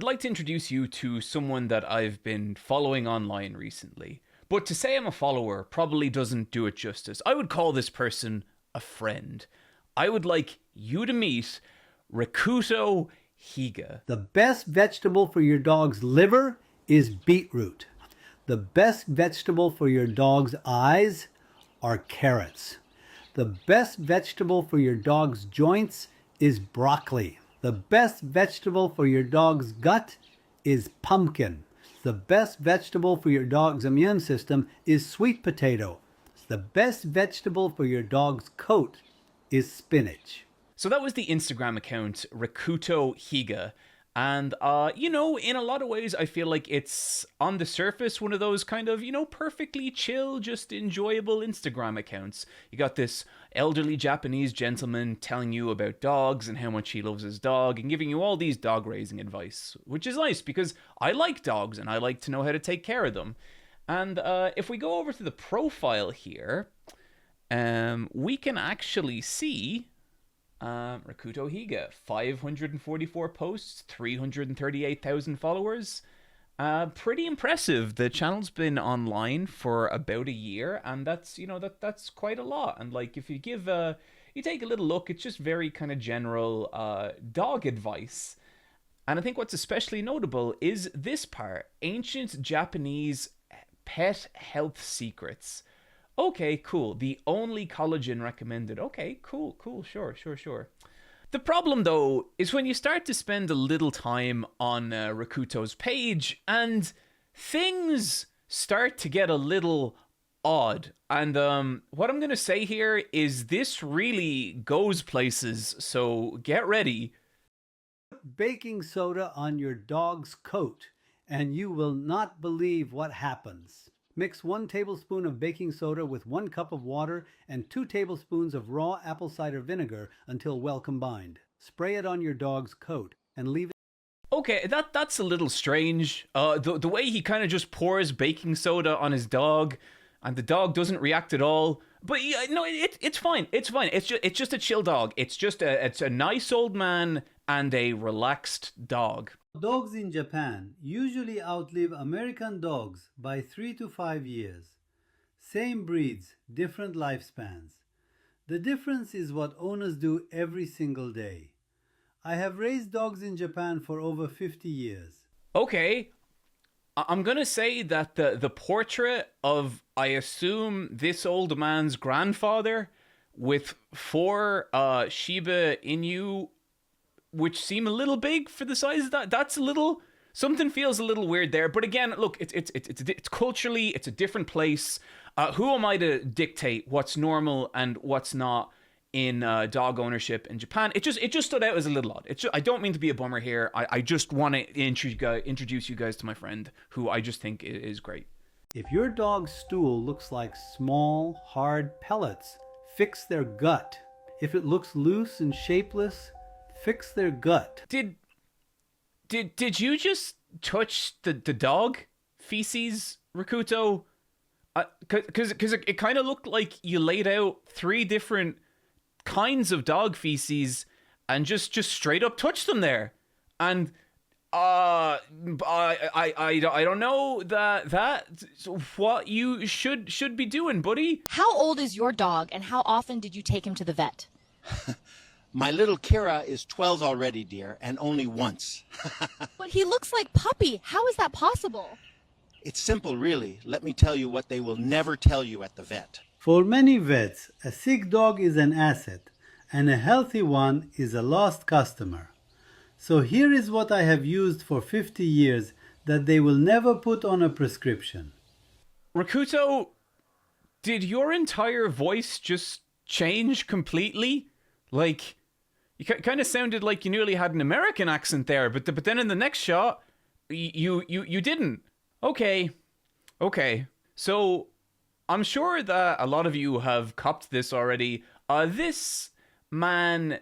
like to introduce you to someone that I've been following online recently. But to say I'm a follower probably doesn't do it justice. I would call this person a friend. I would like you to meet Rikuto Higa. The best vegetable for your dog's liver is beetroot. The best vegetable for your dog's eyes are carrots. The best vegetable for your dog's joints is broccoli. The best vegetable for your dog's gut is pumpkin. The best vegetable for your dog's immune system is sweet potato. The best vegetable for your dog's coat is spinach. So that was the Instagram account, Rikuto Higa. And, in a lot of ways, I feel like it's, on the surface, one of those kind of, perfectly chill, just enjoyable Instagram accounts. You got this elderly Japanese gentleman telling you about dogs and how much he loves his dog and giving you all these dog raising advice, which is nice because I like dogs and I like to know how to take care of them. And if we go over to the profile here, we can actually see Rikuto Higa, 544 posts, 338,000 followers. Pretty impressive. The channel's been online for about a year, and that's that's quite a lot. And like, if you you take a little look, it's just very kind of general dog advice. And I think what's especially notable is this part: ancient Japanese pet health secrets. Okay, cool. The only collagen recommended. Okay, cool. Sure. The problem, though, is when you start to spend a little time on Rikuto's page and things start to get a little odd. And what I'm going to say here is this really goes places, so get ready. Baking soda on your dog's coat, and you will not believe what happens. Mix 1 tablespoon of baking soda with 1 cup of water and 2 tablespoons of raw apple cider vinegar until well combined. Spray it on your dog's coat and leave it. Okay, that's a little strange. The way he kind of just pours baking soda on his dog, and the dog doesn't react at all. But yeah, no, it's fine. It's fine. It's just a chill dog. It's a nice old man and a relaxed dog. Dogs in Japan usually outlive American dogs by 3 to 5 years. Same breeds, different lifespans. The difference is what owners do every single day. I have raised dogs in Japan for over 50 years. Okay, I'm gonna say that the portrait of, I assume, this old man's grandfather with 4 Shiba Inu, which seem a little big for the size of that's a little, something feels a little weird there. But again, look, it's culturally, it's a different place. Who am I to dictate what's normal and what's not in dog ownership in Japan? It just stood out as a little odd. I don't mean to be a bummer here. I just want to introduce you guys to my friend, who I just think is great. If your dog's stool looks like small, hard pellets, fix their gut. If it looks loose and shapeless, fix their gut. Did you just touch the dog feces, Rikuto? Because it kind of looked like you laid out 3 different kinds of dog feces and just straight up touched them there. And I don't know that's what you should be doing, buddy. How old is your dog, and how often did you take him to the vet? My little Kira is 12 already, dear, and only once. But he looks like Puppy. How is that possible? It's simple, really. Let me tell you what they will never tell you at the vet. For many vets, a sick dog is an asset, and a healthy one is a lost customer. So here is what I have used for 50 years that they will never put on a prescription. Rikuto, did your entire voice just change completely? Like, you kind of sounded like you nearly had an American accent there, but then in the next shot, you didn't. Okay. So, I'm sure that a lot of you have copped this already. This man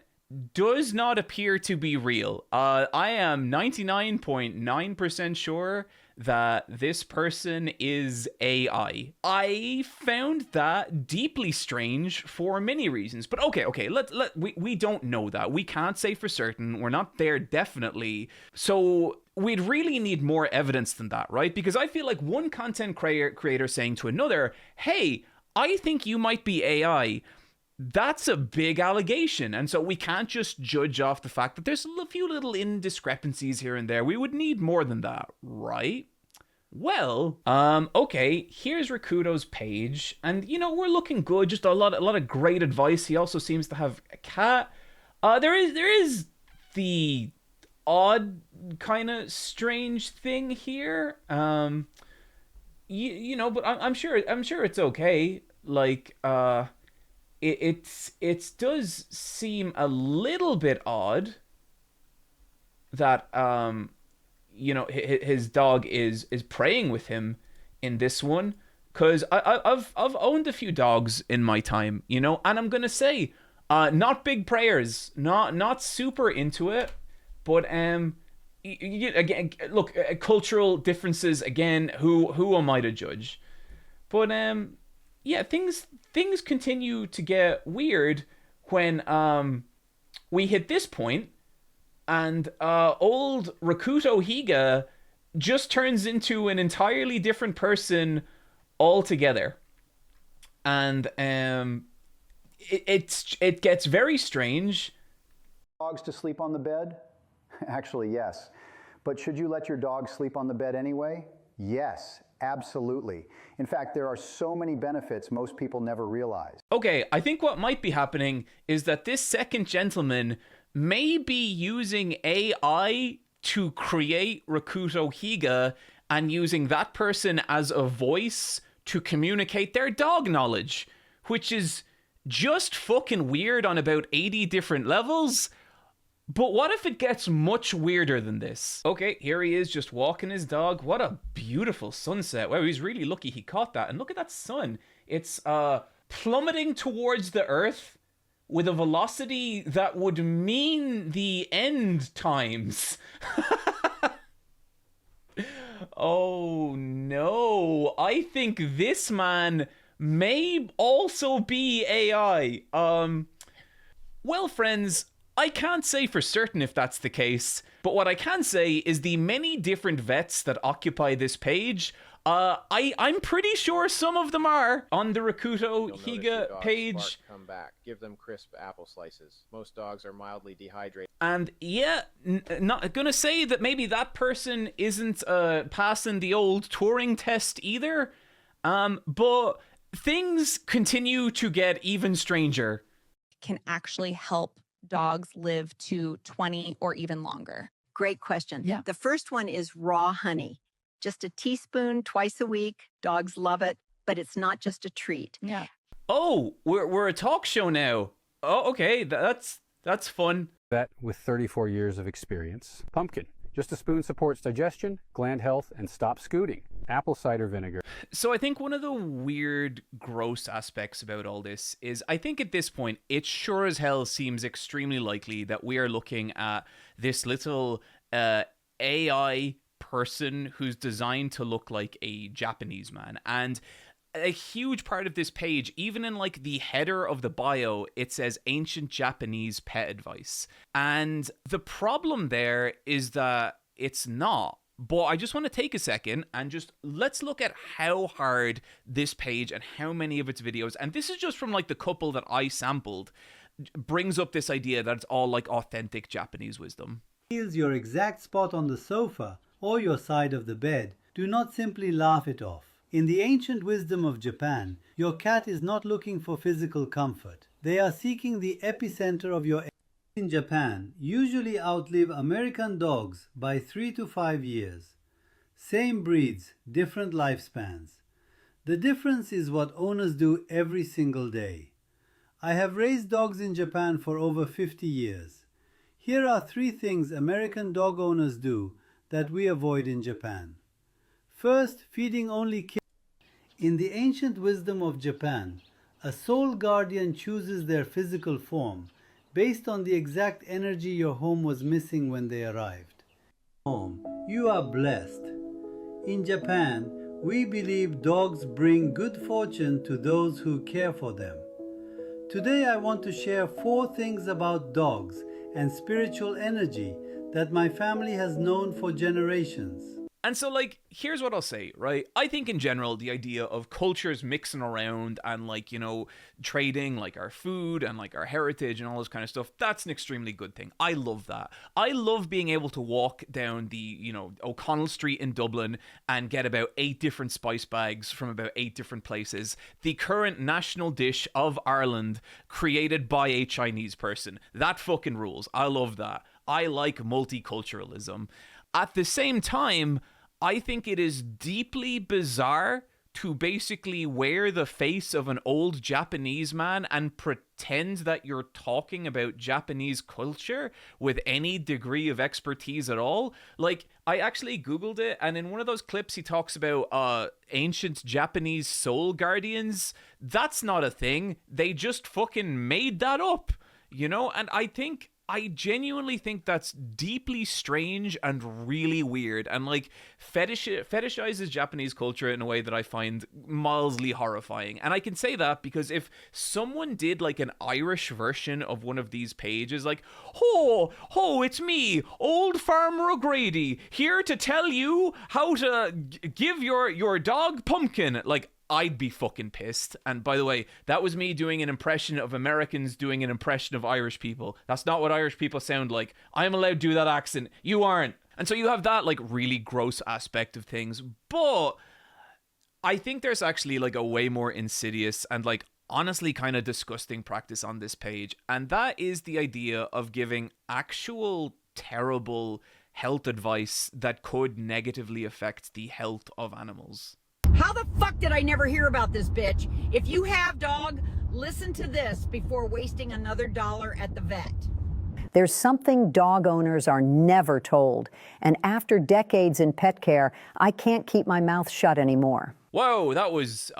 does not appear to be real. I am 99.9% sure that this person is AI. I found that deeply strange for many reasons. But okay, we don't know that. We can't say for certain. We're not there definitely. So we'd really need more evidence than that, right? Because I feel like one content creator saying to another, hey, I think you might be AI, that's a big allegation. And so we can't just judge off the fact that there's a few little indiscrepancies here and there. We would need more than that, right? Well, okay, here's Rikuto's page, and you know, we're looking good, just a lot of great advice. He also seems to have a cat. There is the odd kind of strange thing here. You know, but I'm sure it's okay. Like, it does seem a little bit odd that you know, his dog is praying with him in this one, because I've owned a few dogs in my time, you know, and I'm gonna say, not big prayers, not super into it, but again, look, cultural differences again. Who am I to judge? But yeah, things continue to get weird when we hit this point, and old Rikuto Higa just turns into an entirely different person altogether, and it gets very strange. Dogs to sleep on the bed? Actually, yes. But should you let your dog sleep on the bed anyway? Yes, absolutely. In fact, there are so many benefits most people never realize. Okay, I think what might be happening is that this second gentleman may be using AI to create Rikuto Higa and using that person as a voice to communicate their dog knowledge, which is just fucking weird on about 80 different levels. But what if it gets much weirder than this? Okay, here he is just walking his dog. What a beautiful sunset. Wow, he's really lucky he caught that. And look at that sun. It's plummeting towards the earth with a velocity that would mean the end times. Oh no, I think this man may also be AI. Well, friends, I can't say for certain if that's the case, but what I can say is the many different vets that occupy this page, I'm pretty sure some of them are on the Rikuto Higa page. Come back. Give them crisp apple slices. Most dogs are mildly dehydrated. And yeah, not gonna say that maybe that person isn't passing the old Turing test either. But things continue to get even stranger. Can actually help dogs live to 20 or even longer? Great question. Yeah. The first one is raw honey. Just a teaspoon twice a week. Dogs love it, but it's not just a treat. Yeah. Oh, we're a talk show now. Oh, okay, that's fun. Vet with 34 years of experience. Pumpkin. Just a spoon supports digestion, gland health, and stops scooting. Apple cider vinegar. So I think one of the weird, gross aspects about all this is I think at this point, it sure as hell seems extremely likely that we are looking at this little AI person who's designed to look like a Japanese man. And a huge part of this page, even in like the header of the bio, it says ancient Japanese pet advice. And the problem there is that it's not. But I just want to take a second and just let's look at how hard this page and how many of its videos, and this is just from like the couple that I sampled, brings up this idea that it's all like authentic Japanese wisdom. Feels your exact spot on the sofa or your side of the bed. Do not simply laugh it off. In the ancient wisdom of Japan, your cat is not looking for physical comfort. They are seeking the epicenter of your in Japan usually outlive American dogs by 3 to 5 years. Same breeds, different lifespans. The difference is what owners do every single day. I have raised dogs in Japan for over 50 years. Here are 3 things American dog owners do that we avoid in Japan. First, feeding only kids. In the ancient wisdom of Japan, a soul guardian chooses their physical form based on the exact energy your home was missing when they arrived. Home, you are blessed. In Japan, we believe dogs bring good fortune to those who care for them. Today I want to share 4 things about dogs and spiritual energy that my family has known for generations. And so, like, here's what I'll say, right? I think in general, the idea of cultures mixing around and, like, you know, trading, like, our food and, like, our heritage and all this kind of stuff, that's an extremely good thing. I love that. I love being able to walk down the, you know, O'Connell Street in Dublin and get about 8 different spice bags from about 8 different places. The current national dish of Ireland created by a Chinese person. That fucking rules. I love that. I like multiculturalism. At the same time, I think it is deeply bizarre to basically wear the face of an old Japanese man and pretend that you're talking about Japanese culture with any degree of expertise at all. Like, I actually Googled it, and in one of those clips he talks about ancient Japanese soul guardians. That's not a thing. They just fucking made that up, you know? And I genuinely think that's deeply strange and really weird, and like fetishizes Japanese culture in a way that I find mildly horrifying. And I can say that because if someone did like an Irish version of one of these pages, like, ho, it's me, old Farmer O'Grady, here to tell you how to give your dog Pumpkin, like, I'd be fucking pissed. And by the way, that was me doing an impression of Americans doing an impression of Irish people. That's not what Irish people sound like. I'm allowed to do that accent. You aren't. And so you have that like really gross aspect of things. But I think there's actually like a way more insidious and like honestly kind of disgusting practice on this page. And that is the idea of giving actual terrible health advice that could negatively affect the health of animals. How the fuck did I never hear about this bitch? If you have dog, listen to this before wasting another $1 at the vet. There's something dog owners are never told. And after decades in pet care, I can't keep my mouth shut anymore. Whoa, that was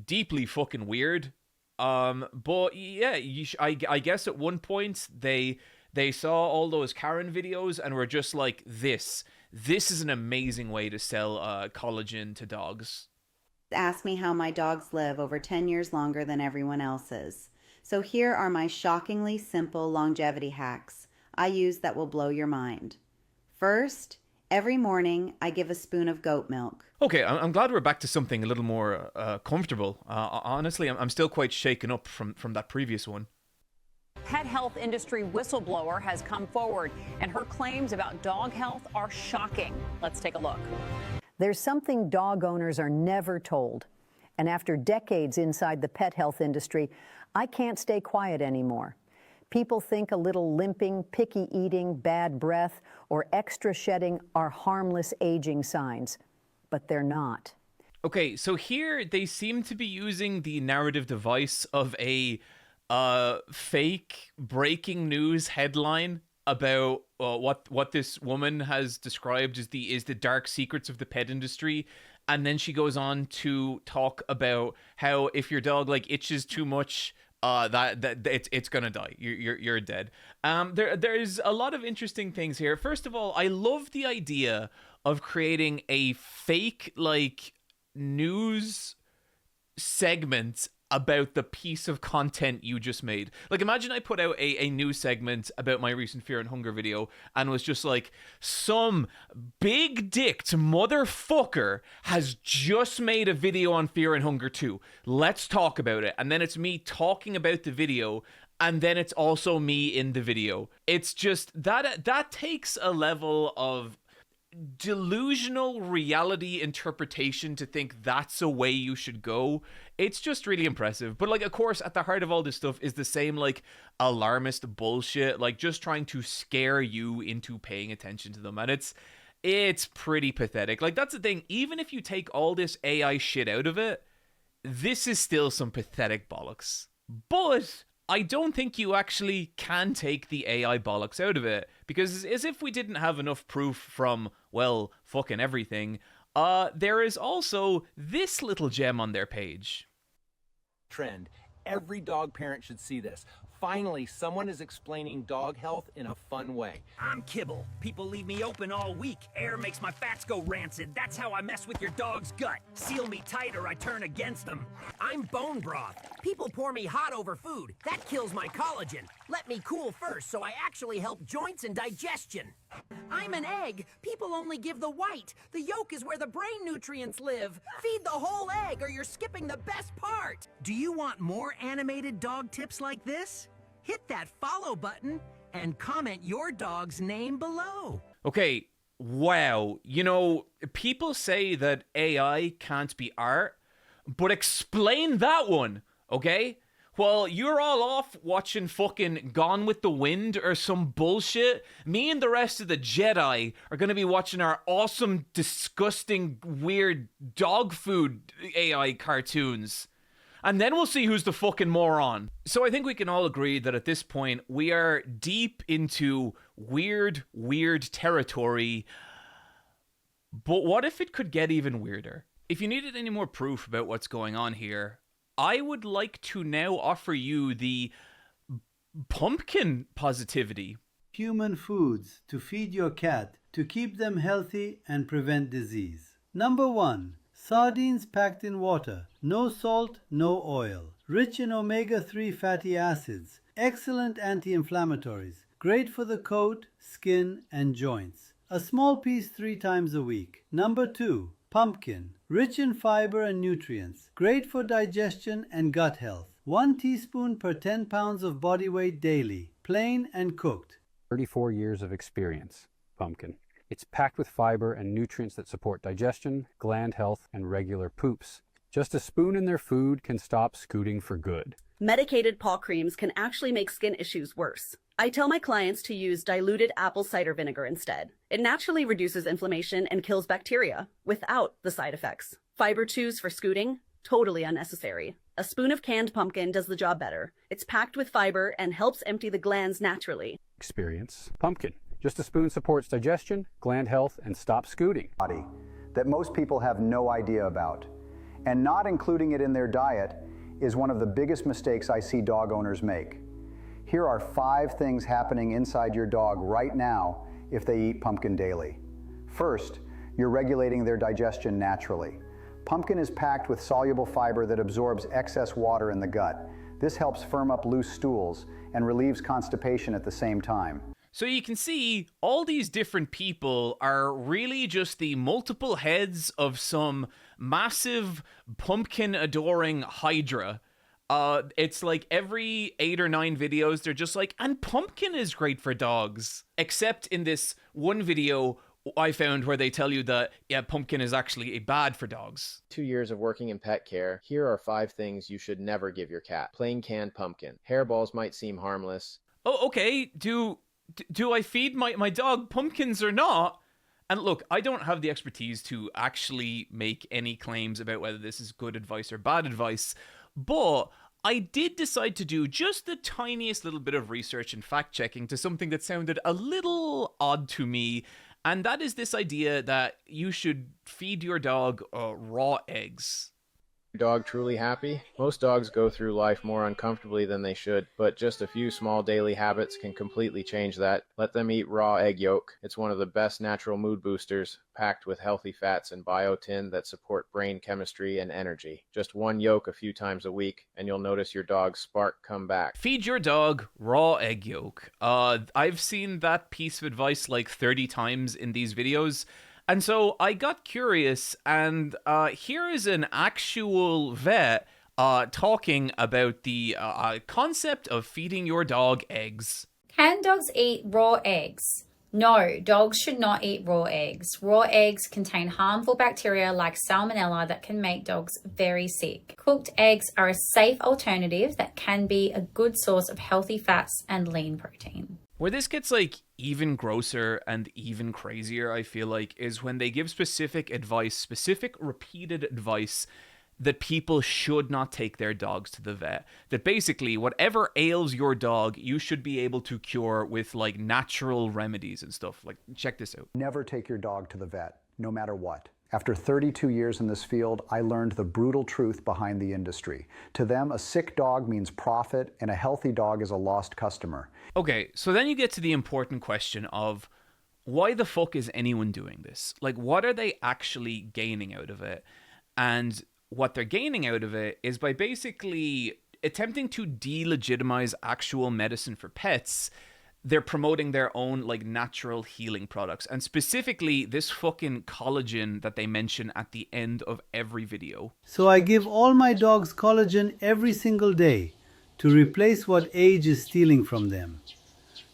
deeply fucking weird. But yeah, I guess at one point they saw all those Karen videos and were just like, this is an amazing way to sell collagen to dogs. Ask me how my dogs live over 10 years longer than everyone else's. So here are my shockingly simple longevity hacks I use that will blow your mind. First, every morning I give a spoon of goat milk. Okay, I'm glad we're back to something a little more comfortable. Honestly, I'm still quite shaken up from that previous one. Pet health industry whistleblower has come forward, and her claims about dog health are shocking. Let's take a look. There's something dog owners are never told. And after decades inside the pet health industry, I can't stay quiet anymore. People think a little limping, picky eating, bad breath, or extra shedding are harmless aging signs, but they're not. Okay, so here they seem to be using the narrative device of a fake breaking news headline about what this woman has described as the dark secrets of the pet industry, and then she goes on to talk about how if your dog like itches too much, that it's gonna die. You're dead. There's a lot of interesting things here. First of all, I love the idea of creating a fake like news segment about the piece of content you just made. Like, imagine I put out a news segment about my recent Fear and Hunger video and was just like, some big-dicked motherfucker has just made a video on Fear and Hunger 2. Let's talk about it. And then it's me talking about the video, and then it's also me in the video. It's just, that takes a level of delusional reality interpretation to think that's a way you should go. It's just really impressive. But like, of course, at the heart of all this stuff is the same like alarmist bullshit, like just trying to scare you into paying attention to them. And it's pretty pathetic. Like, that's the thing, even if you take all this AI shit out of it, this is still some pathetic bollocks. But I don't think you actually can take the AI bollocks out of it, because as if we didn't have enough proof from, well, fucking everything, there is also this little gem on their page. Trend. Every dog parent should see this. Finally, someone is explaining dog health in a fun way. I'm Kibble. People leave me open all week. Air makes my fats go rancid. That's how I mess with your dog's gut. Seal me tight or I turn against them. I'm Bone Broth. People pour me hot over food. That kills my collagen. Let me cool first so I actually help joints and digestion. I'm an egg. People only give the white. The yolk is where the brain nutrients live. Feed the whole egg or you're skipping the best part. Do you want more animated dog tips like this? Hit that follow button and comment your dog's name below. Okay, wow. You know, people say that AI can't be art, but explain that one, okay? While you're all off watching fucking Gone with the Wind or some bullshit, me and the rest of the Jedi are gonna be watching our awesome, disgusting, weird dog food AI cartoons. And then we'll see who's the fucking moron. So I think we can all agree that at this point, we are deep into weird territory. But what if it could get even weirder? If you needed any more proof about what's going on here, I would like to now offer you the pumpkin positivity. Human foods to feed your cat to keep them healthy and prevent disease. Number 1. Sardines packed in water. No salt, no oil. Rich in omega-3 fatty acids. Excellent anti-inflammatories. Great for the coat, skin, and joints. A small piece 3 times a week. Number 2. Pumpkin. Rich in fiber and nutrients. Great for digestion and gut health. 1 teaspoon per 10 pounds of body weight daily. Plain and cooked. 34 years of experience. Pumpkin. It's packed with fiber and nutrients that support digestion, gland health, and regular poops. Just a spoon in their food can stop scooting for good. Medicated paw creams can actually make skin issues worse. I tell my clients to use diluted apple cider vinegar instead. It naturally reduces inflammation and kills bacteria without the side effects. Fiber chews for scooting? Totally unnecessary. A spoon of canned pumpkin does the job better. It's packed with fiber and helps empty the glands naturally. Experience. Pumpkin. Just a spoon supports digestion, gland health, and stop scooting. That most people have no idea about. And not including it in their diet is one of the biggest mistakes I see dog owners make. Here are 5 things happening inside your dog right now if they eat pumpkin daily. First, you're regulating their digestion naturally. Pumpkin is packed with soluble fiber that absorbs excess water in the gut. This helps firm up loose stools and relieves constipation at the same time. So you can see all these different people are really just the multiple heads of some massive pumpkin-adoring hydra. It's like every 8 or 9 videos, they're just like, and pumpkin is great for dogs. Except in this one video I found where they tell you that, yeah, pumpkin is actually bad for dogs. 2 years of working in pet care, here are 5 things you should never give your cat. Plain canned pumpkin. Hairballs might seem harmless. Oh, okay, do I feed my dog pumpkins or not? And look, I don't have the expertise to actually make any claims about whether this is good advice or bad advice, but I did decide to do just the tiniest little bit of research and fact-checking to something that sounded a little odd to me, and that is this idea that you should feed your dog raw eggs. Dog truly happy? Most dogs go through life more uncomfortably than they should, but just a few small daily habits can completely change that. Let them eat raw egg yolk. It's one of the best natural mood boosters, packed with healthy fats and biotin that support brain chemistry and energy. Just 1 yolk a few times a week, and you'll notice your dog's spark come back. Feed your dog raw egg yolk. I've seen that piece of advice like 30 times in these videos. And so I got curious, and here is an actual vet talking about the concept of feeding your dog eggs. Can dogs eat raw eggs? No, dogs should not eat raw eggs. Raw eggs contain harmful bacteria like salmonella that can make dogs very sick. Cooked eggs are a safe alternative that can be a good source of healthy fats and lean protein. Where this gets like even grosser and even crazier, I feel like, is when they give specific advice, specific repeated advice that people should not take their dogs to the vet. That basically whatever ails your dog, you should be able to cure with like natural remedies and stuff. Like, check this out. Never take your dog to the vet, no matter what. After 32 years in this field, I learned the brutal truth behind the industry. To them, a sick dog means profit, and a healthy dog is a lost customer. Okay, so then you get to the important question of why the fuck is anyone doing this? Like, what are they actually gaining out of it? And what they're gaining out of it is by basically attempting to delegitimize actual medicine for pets. They're promoting their own like natural healing products, and specifically this fucking collagen that they mention at the end of every video. So I give all my dogs collagen every single day to replace what age is stealing from them.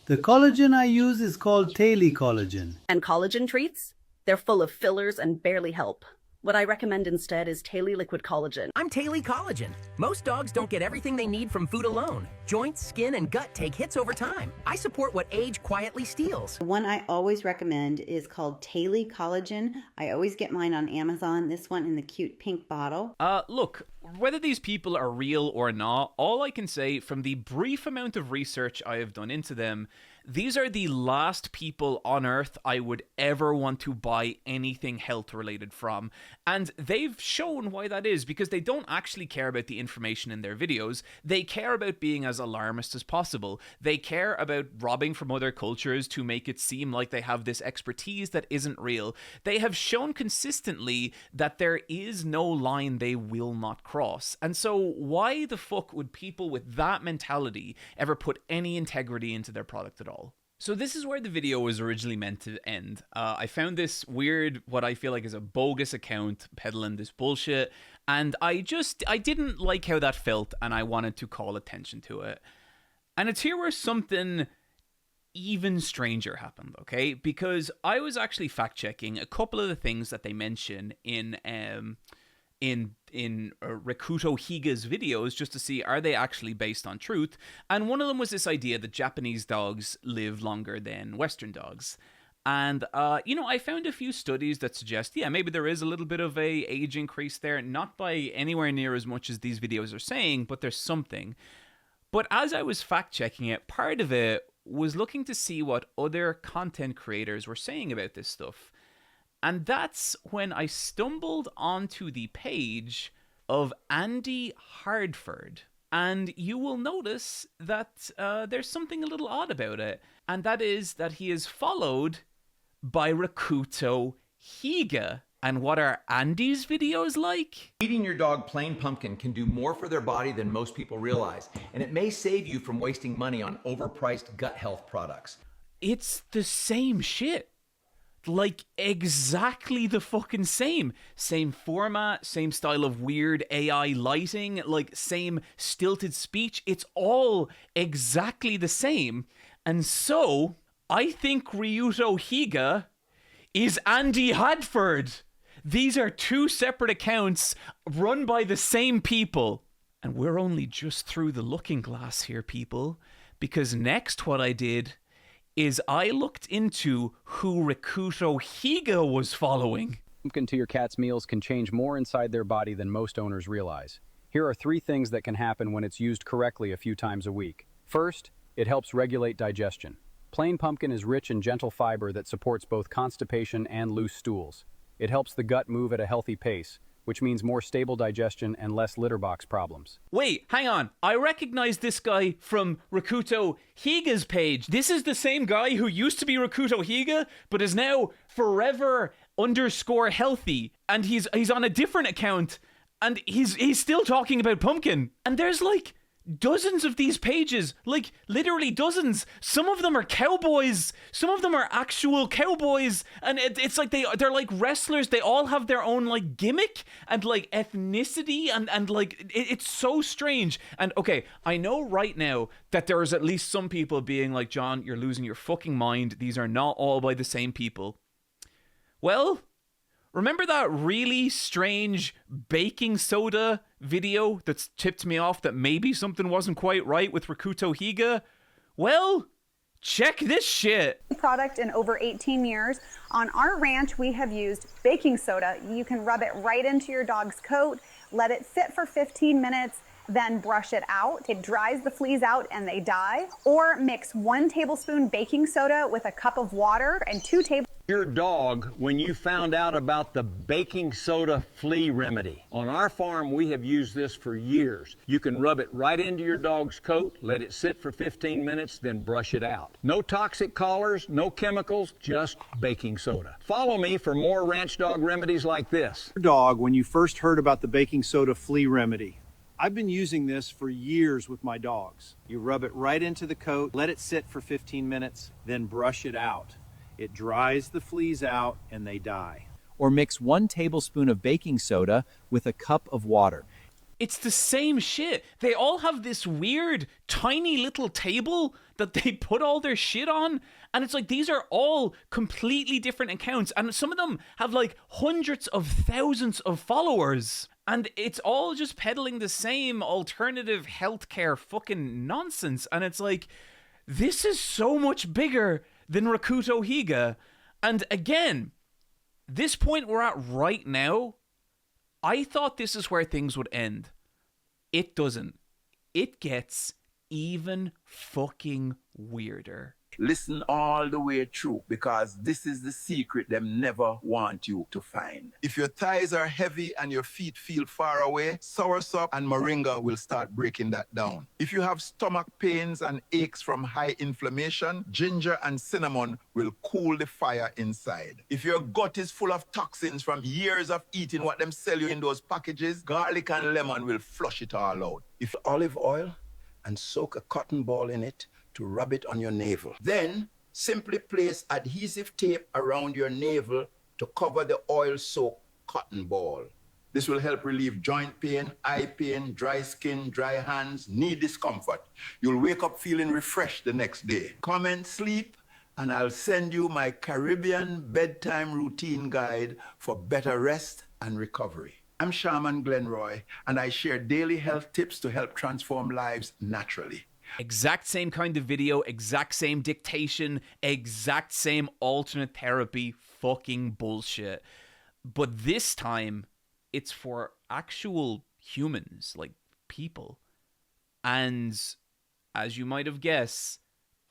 The collagen I use is called Taily collagen. And collagen treats? They're full of fillers and barely help. What I recommend instead is Taily Liquid Collagen. I'm Taily Collagen. Most dogs don't get everything they need from food alone. Joints, skin, and gut take hits over time. I support what age quietly steals. The one I always recommend is called Taily Collagen. I always get mine on Amazon, this one in the cute pink bottle. Look, whether these people are real or not, all I can say from the brief amount of research I have done into them, these are the last people on earth I would ever want to buy anything health related from. And they've shown why that is, because they don't actually care about the information in their videos. They care about being as alarmist as possible. They care about robbing from other cultures to make it seem like they have this expertise that isn't real. They have shown consistently that there is no line they will not cross. And so why the fuck would people with that mentality ever put any integrity into their product at all? So this is where the video was originally meant to end. I found this weird, what I feel like is a bogus account peddling this bullshit, and I didn't like how that felt, and I wanted to call attention to it. And it's here where something even stranger happened, okay? Because I was actually fact-checking a couple of the things that they mention in Rikuto Higa's videos, just to see, are they actually based on truth? And one of them was this idea that Japanese dogs live longer than Western dogs. And, I found a few studies that suggest, yeah, maybe there is a little bit of a age increase there, not by anywhere near as much as these videos are saying, but there's something. But as I was fact-checking it, part of it was looking to see what other content creators were saying about this stuff. And that's when I stumbled onto the page of Andy Hardford. And you will notice that there's something a little odd about it. And that is that he is followed by Rikuto Higa. And what are Andy's videos like? Feeding your dog plain pumpkin can do more for their body than most people realize. And it may save you from wasting money on overpriced gut health products. It's the same shit. Like, exactly the fucking same. Same format, same style of weird AI lighting, like, same stilted speech. It's all exactly the same. And so, I think Rikuto Higa is Andy Hadford. These are two separate accounts run by the same people. And we're only just through the looking glass here, people. Because next what I did is I looked into who Rikuto Higa was following. Pumpkin to your cat's meals can change more inside their body than most owners realize. Here are 3 things that can happen when it's used correctly a few times a week. First, it helps regulate digestion. Plain pumpkin is rich in gentle fiber that supports both constipation and loose stools. It helps the gut move at a healthy pace, which means more stable digestion and less litter box problems. Wait, hang on. I recognize this guy from Rikuto Higa's page. This is the same guy who used to be Rikuto Higa, but is now forever_healthy. And he's on a different account, and he's still talking about pumpkin. And there's like dozens of these pages, like literally dozens. Some of them are cowboys, some of them are actual cowboys, and it's like they're like wrestlers. They all have their own like gimmick and like ethnicity, and like it's so strange. And okay, I know right now that there is at least some people being like, John, you're losing your fucking mind. These are not all by the same people. Well, remember that really strange baking soda video that's tipped me off that maybe something wasn't quite right with Rikuto Higa? Well, check this shit. Product in over 18 years. On our ranch, we have used baking soda. You can rub it right into your dog's coat, let it sit for 15 minutes, then brush it out. It dries the fleas out and they die. Or mix 1 tablespoon baking soda with a cup of water and 2 tablespoons. your dog when you found out about the baking soda flea remedy. On our farm, we have used this for years. You can rub it right into your dog's coat, let it sit for 15 minutes, then brush it out. No toxic collars, no chemicals, just baking soda. Follow me for more ranch dog remedies like this. Your dog, when you first heard about the baking soda flea remedy, I've been using this for years with my dogs. You rub it right into the coat, let it sit for 15 minutes, then brush it out. It dries the fleas out and they die. Or mix 1 tablespoon of baking soda with a cup of water. It's the same shit. They all have this weird, tiny little table that they put all their shit on. And it's like, these are all completely different accounts. And some of them have like hundreds of thousands of followers. And it's all just peddling the same alternative healthcare fucking nonsense. And it's like, this is so much bigger than Rikuto Higa. And again, this point we're at right now, I thought this is where things would end. It doesn't. It gets even fucking weirder. Listen all the way through, because this is the secret them never want you to find. If your thighs are heavy and your feet feel far away, soursop and moringa will start breaking that down. If you have stomach pains and aches from high inflammation, ginger and cinnamon will cool the fire inside. If your gut is full of toxins from years of eating what them sell you in those packages, garlic and lemon will flush it all out. If olive oil and soak a cotton ball in it to rub it on your navel. Then simply place adhesive tape around your navel to cover the oil-soaked cotton ball. This will help relieve joint pain, eye pain, dry skin, dry hands, knee discomfort. You'll wake up feeling refreshed the next day. Come and sleep, and I'll send you my Caribbean bedtime routine guide for better rest and recovery. I'm Shaman Glenroy, and I share daily health tips to help transform lives naturally. Exact same kind of video, exact same dictation, exact same alternate therapy, fucking bullshit. But this time, it's for actual humans, like people. And as you might have guessed,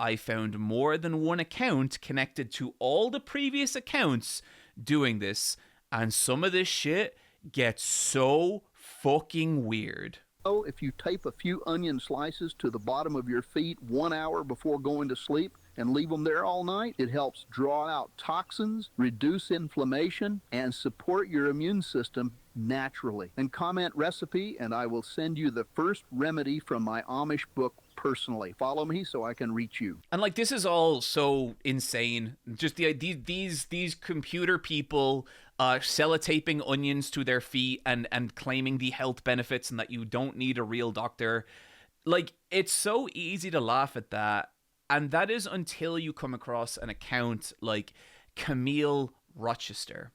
I found more than one account connected to all the previous accounts doing this. And some of this shit gets so fucking weird. Oh, if you tape a few onion slices to the bottom of your feet 1 hour before going to sleep and leave them there all night, it helps draw out toxins, reduce inflammation, and support your immune system naturally. And comment recipe, and I will send you the first remedy from my Amish book personally. Follow me so I can reach you. And like, this is all so insane. Just these computer people sellotaping onions to their feet and claiming the health benefits and that you don't need a real doctor. Like, it's so easy to laugh at that. And that is until you come across an account like Camille Rochester.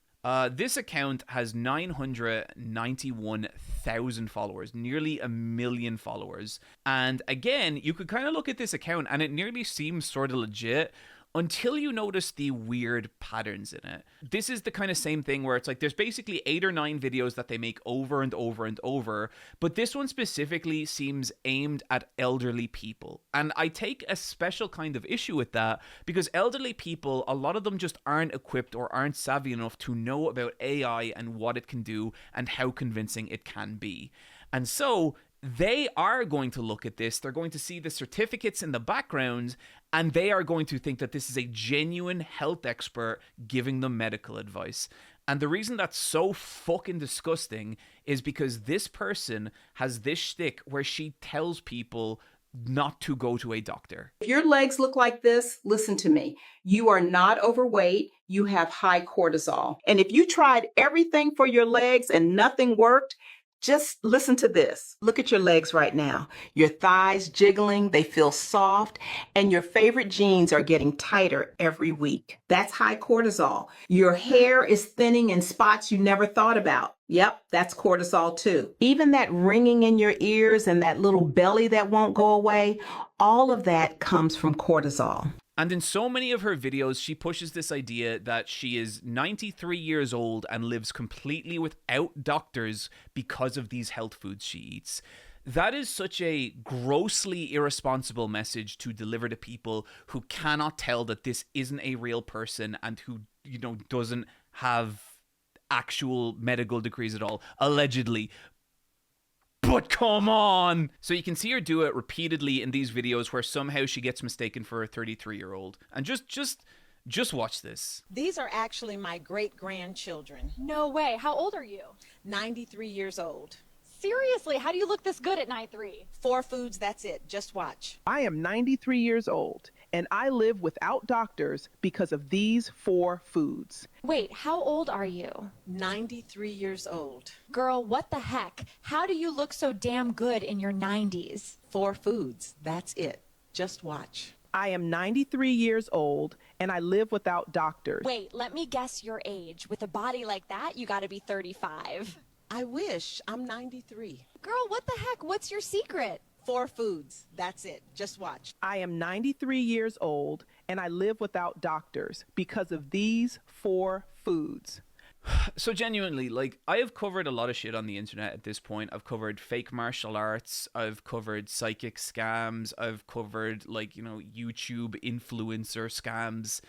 This account has 991,000 followers, nearly 1 million followers. And again, you could kind of look at this account and it nearly seems sort of legit until you notice the weird patterns in it. This is the kind of same thing where it's like there's basically 8 or 9 videos that they make over and over and over, but this one specifically seems aimed at elderly people. And I take a special kind of issue with that because elderly people, a lot of them just aren't equipped or aren't savvy enough to know about AI and what it can do and how convincing it can be. And so they are going to look at this, they're going to see the certificates in the background, and they are going to think that this is a genuine health expert giving them medical advice. And the reason that's so fucking disgusting is because this person has this shtick where she tells people not to go to a doctor. If your legs look like this, listen to me. You are not overweight. You have high cortisol. And if you tried everything for your legs and nothing worked, just listen to this. Look at your legs right now. Your thighs jiggling, they feel soft, and your favorite jeans are getting tighter every week. That's high cortisol. Your hair is thinning in spots you never thought about. Yep, that's cortisol too. Even that ringing in your ears and that little belly that won't go away, all of that comes from cortisol. And in so many of her videos, she pushes this idea that she is 93 years old and lives completely without doctors because of these health foods she eats. That is such a grossly irresponsible message to deliver to people who cannot tell that this isn't a real person and who, you know, doesn't have actual medical degrees at all, allegedly. But come on! So you can see her do it repeatedly in these videos where somehow she gets mistaken for a 33-year-old. And just watch this. These are actually my great-grandchildren. No way. How old are you? 93 years old. Seriously, how do you look this good at 93? 4 foods, that's it. Just watch. I am 93 years old, and I live without doctors because of these 4 foods. Wait, how old are you? 93 years old. Girl, what the heck? How do you look so damn good in your 90s? 4 foods, that's it. Just watch. I am 93 years old, and I live without doctors. Wait, let me guess your age. With a body like that, you gotta be 35. I wish. I'm 93. Girl, what the heck? What's your secret? 4 foods. That's it. Just watch. I am 93 years old, and I live without doctors because of these 4 foods. So genuinely, like, I have covered a lot of shit on the internet at this point. I've covered fake martial arts. I've covered psychic scams. I've covered, like, you know, YouTube influencer scams.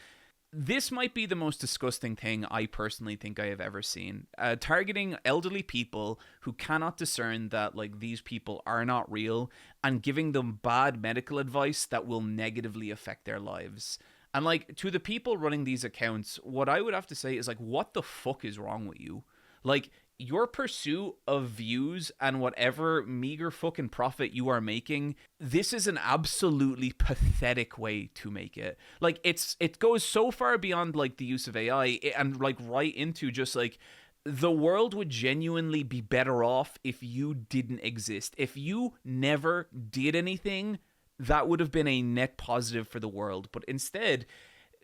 This might be the most disgusting thing I personally think I have ever seen. Targeting elderly people who cannot discern that, like, these people are not real and giving them bad medical advice that will negatively affect their lives. And, like, to the people running these accounts, what I would have to say is, like, what the fuck is wrong with you? Like, your pursuit of views and whatever meager fucking profit you are making, this is an absolutely pathetic way to make it. Like, it goes so far beyond, like, the use of AI and, like, right into just, like, the world would genuinely be better off if you didn't exist. If you never did anything, that would have been a net positive for the world. But instead,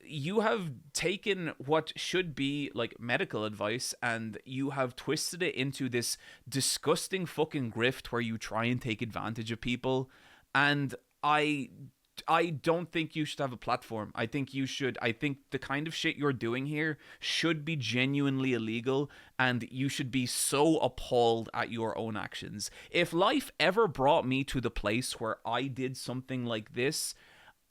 you have taken what should be, like, medical advice and you have twisted it into this disgusting fucking grift where you try and take advantage of people. And I don't think you should have a platform. I think the kind of shit you're doing here should be genuinely illegal, and you should be so appalled at your own actions. If life ever brought me to the place where I did something like this,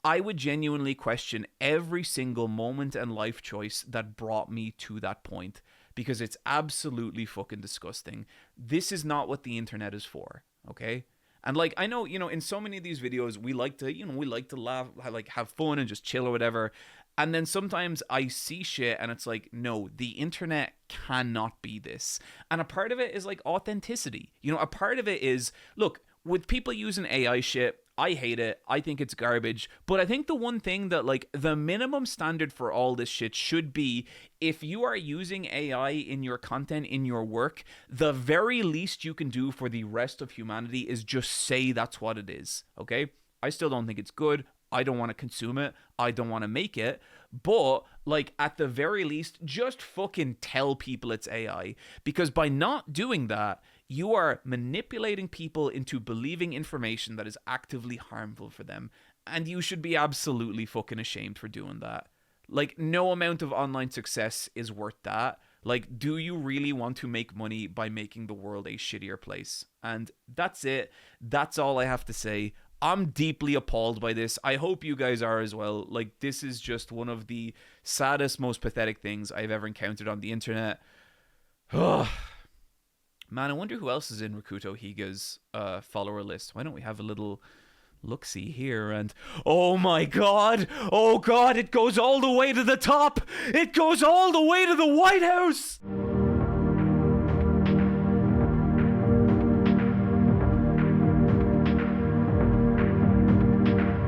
I would genuinely question every single moment and life choice that brought me to that point, because it's absolutely fucking disgusting. This is not what the internet is for, okay? And, like, I know, you know, in so many of these videos, we like to laugh, like, have fun and just chill or whatever. And then sometimes I see shit and it's like, no, the internet cannot be this. And a part of it is, like, authenticity. You know, a part of it is, look, with people using AI shit, I hate it. I think it's garbage. But I think the one thing that, like, the minimum standard for all this shit should be, if you are using AI in your content, in your work, the very least you can do for the rest of humanity is just say that's what it is, okay? I still don't think it's good. I don't want to consume it. I don't want to make it. But, like, at the very least, just fucking tell people it's AI. Because by not doing that, you are manipulating people into believing information that is actively harmful for them. And you should be absolutely fucking ashamed for doing that. Like, no amount of online success is worth that. Like, do you really want to make money by making the world a shittier place? And that's it. That's all I have to say. I'm deeply appalled by this. I hope you guys are as well. Like, this is just one of the saddest, most pathetic things I've ever encountered on the internet. Man, I wonder who else is in Rikuto Higa's follower list. Why don't we have a little look-see here? And oh my god! Oh god, it goes all the way to the top! It goes all the way to the White House!